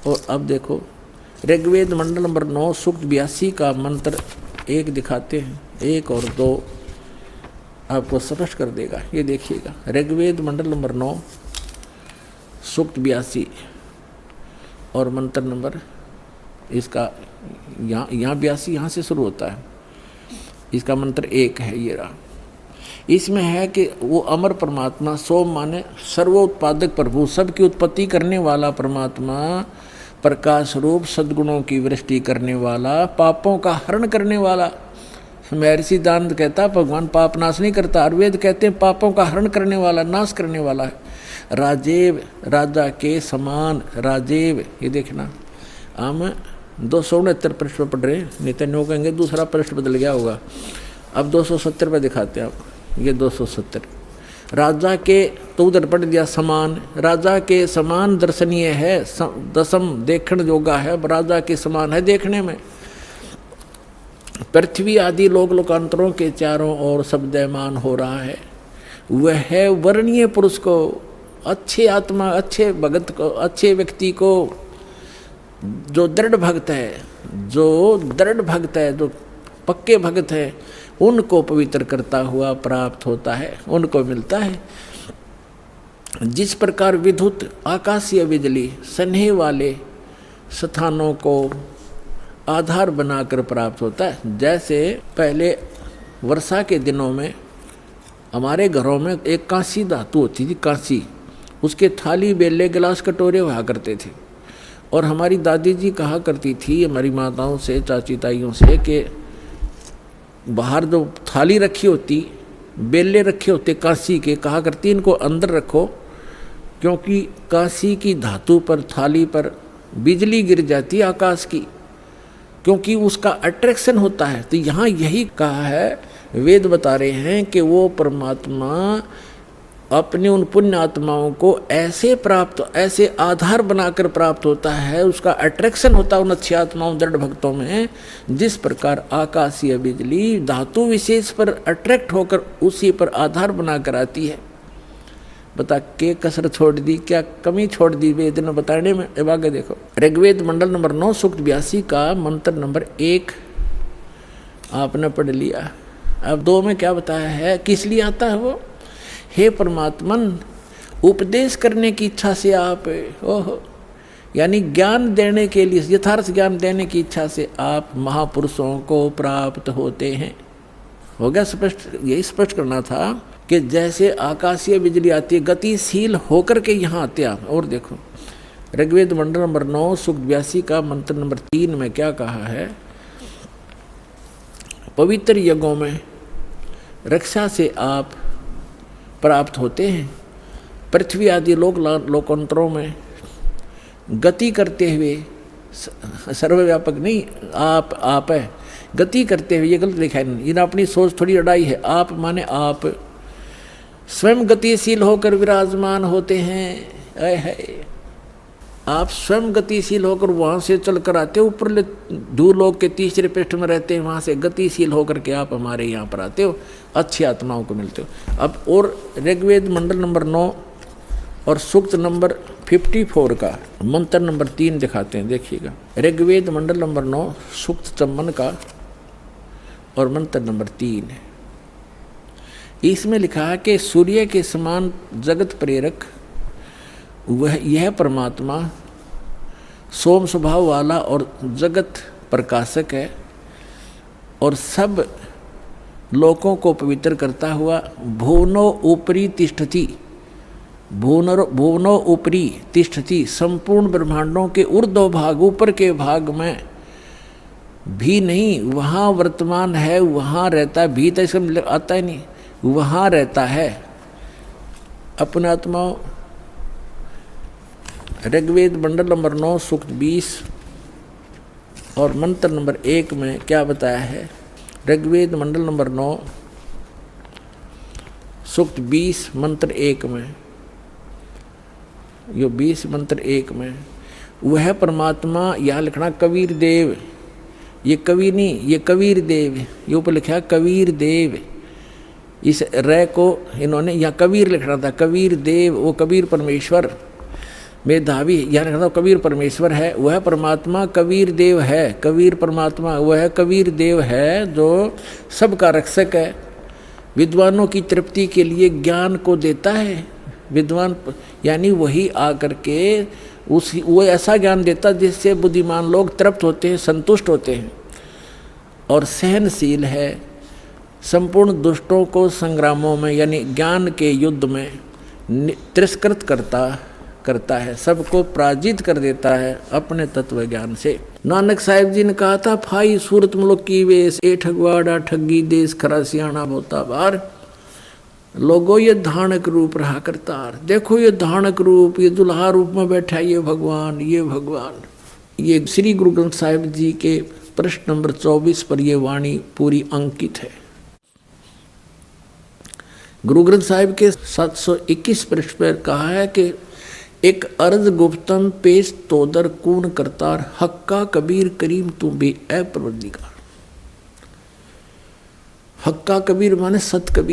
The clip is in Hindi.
और अब देखो ऋग्वेद मंडल नंबर 9 सूक्त 82 का मंत्र 1 दिखाते हैं, 1 और 2 आपको स्पष्ट कर देगा। ये देखिएगा ऋग्वेद मंडल नंबर 9 सूक्त 82 और मंत्र नंबर इसका यहाँ 82 यहाँ से शुरू होता है, इसका मंत्र 1 है ये रहा। इसमें है कि वो अमर परमात्मा सोम माने सर्वोत्पादक प्रभु, सबकी उत्पत्ति करने वाला परमात्मा, प्रकाश रूप सद्गुणों की वृष्टि करने वाला, पापों का हरण करने वाला। महर्षि सिद्धांत कहता भगवान पाप नाश नहीं करता, और वेद कहते हैं पापों का हरण करने वाला, नाश करने वाला है। राजेव, राजा के समान राजेव। ये देखना हम 269 पृष्ठ पर पढ़ रहे हैं, नहीं तो नो कहेंगे दूसरा पृष्ठ बदल गया होगा। अब 270 पे दिखाते हैं आपको, ये 270 राजा के, तो उधर पढ़ दिया समान, राजा के समान दर्शनीय है, दसम देखण योगा है, राजा के समान है देखने में। पृथ्वी आदि लोक लोकांतरों के चारों ओर शब्दमान हो रहा है। वह है वर्णीय पुरुष को, अच्छे आत्मा, अच्छे भगत को, अच्छे व्यक्ति को, जो दृढ़ भक्त है, जो दृढ़ भक्त है, जो पक्के भक्त है, उनको पवित्र करता हुआ प्राप्त होता है, उनको मिलता है। जिस प्रकार विद्युत आकाशीय बिजली स्नेह वाले स्थानों को आधार बनाकर प्राप्त होता है, जैसे पहले वर्षा के दिनों में हमारे घरों में एक कांसी धातु होती थी, कांसी, उसके थाली बेले गिलास कटोरे हुआ करते थे। और हमारी दादी जी कहा करती थी हमारी माताओं से, चाची ताइयों से, कि बाहर जो थाली रखी होती, बेले रखे होते कांसी के, कहा करती इनको अंदर रखो, क्योंकि कांसी की धातु पर, थाली पर बिजली गिर जाती आकाश की, क्योंकि उसका अट्रैक्शन होता है। तो यहाँ यही कहा है, वेद बता रहे हैं कि वो परमात्मा अपने उन पुण्य आत्माओं को ऐसे प्राप्त, ऐसे आधार बनाकर प्राप्त होता है, उसका अट्रैक्शन होता है उन अच्छी आत्माओं, दृढ़ भक्तों में। जिस प्रकार आकाशीय बिजली धातु विशेष पर अट्रैक्ट होकर उसी पर आधार बनाकर आती है। बता के कसर छोड़ दी, क्या कमी छोड़ दी वेद ने बताने में। अब आगे देखो ऋग्वेद मंडल नंबर 9 सूक्त 82 का मंत्र नंबर 1 आपने पढ़ लिया। अब 2 में क्या बताया है, किस लिए आता है वो। हे परमात्मन, उपदेश करने की इच्छा से आप, ओहो, यानी ज्ञान देने के लिए, यथार्थ ज्ञान देने की इच्छा से आप महापुरुषों को प्राप्त होते हैं। हो गया स्पष्ट। यही स्पष्ट करना था कि जैसे आकाशीय बिजली आती है, गतिशील होकर के यहाँ आते आप। और देखो ऋग्वेद मंडल नंबर 9 सूक्त 82 का मंत्र नंबर 3 में क्या कहा है, पवित्र यज्ञों में रक्षा से आप प्राप्त होते हैं। पृथ्वी आदि लोकांतरों में गति करते हुए, सर्वव्यापक नहीं, आप है, गति करते हुए, ये गलत लिखा है, इन अपनी सोच थोड़ी अड़ाई है। आप माने आप स्वयं गतिशील होकर विराजमान होते हैं। है आप स्वयं गतिशील होकर वहाँ से चल कर आते हो, ऊपर धूलोक के तीसरे पृष्ठ में रहते हैं, वहाँ से गतिशील होकर के आप हमारे यहाँ पर आते हो, अच्छी आत्माओं को मिलते हो। अब और ऋग्वेद मंडल नंबर 9 और सूक्त नंबर 54 का मंत्र नंबर 3 दिखाते हैं, देखिएगा ऋग्वेद मंडल नंबर 9 सूक्त 54 का और मंत्र नंबर 3 है। इसमें लिखा है कि सूर्य के समान जगत प्रेरक वह, यह परमात्मा सोम स्वभाव वाला और जगत प्रकाशक है, और सब लोकों को पवित्र करता हुआ भुवनो ऊपरी तिष्ठति, भुवनो ऊपरी तिष्ठति, संपूर्ण ब्रह्मांडों के ऊर्ध्व भाग, ऊपर के भाग में भी नहीं, वहाँ वर्तमान है, वहाँ रहता है, भी तो इसमें आता ही नहीं, वहाँ रहता है अपने आत्माओं। ऋग्वेद मंडल नंबर 9 सूक्त 20 और मंत्र नंबर 1 में क्या बताया है, ऋग्वेद मंडल नंबर 9 सूक्त 20 मंत्र 1 में, यो 20 मंत्र 1 में वह परमात्मा, यहाँ लिखना कबीर देव, ये कवि नहीं, ये कबीर देव, ये ऊपर लिखा कबीर देव, इस रे को इन्होंने यहाँ कबीर लिखना था, कबीर देव, वो कबीर परमेश्वर। मेधावी, यानी कहता कबीर परमेश्वर है, वह परमात्मा कबीर देव है। कबीर परमात्मा वह कबीर देव है जो सबका रक्षक है, विद्वानों की तृप्ति के लिए ज्ञान को देता है। विद्वान यानी वही आकर के वो ऐसा ज्ञान देता जिससे बुद्धिमान लोग तृप्त होते हैं, संतुष्ट होते हैं। और सहनशील है, संपूर्ण दुष्टों को संग्रामों में यानी ज्ञान के युद्ध में तिरस्कृत करता है, सबको पराजित कर देता है अपने तत्व ज्ञान से। नानक साहिब जी ने कहा था, फाई सूरत मुल्क की वेश, ए ठगवाड़ा ठगी देश, खरा सियाणा बोता बार। लोगों ये धानक रूप रहा करतार। देखो ये धानक रूप, ये दुल्हा रूप में बैठा ये भगवान, ये भगवान। ये श्री गुरु ग्रंथ साहिब जी के प्रश्न नंबर 24 पर ये वाणी पूरी अंकित है। गुरु ग्रंथ साहिब के 721 पृष्ठ पर कहा है कि एक अर्ज गुप्तन पेश तोदर कून करतार, हक्का कबीर करीम तू भी ए परवरदिगार। हक्का कबीर माने सत कबीर।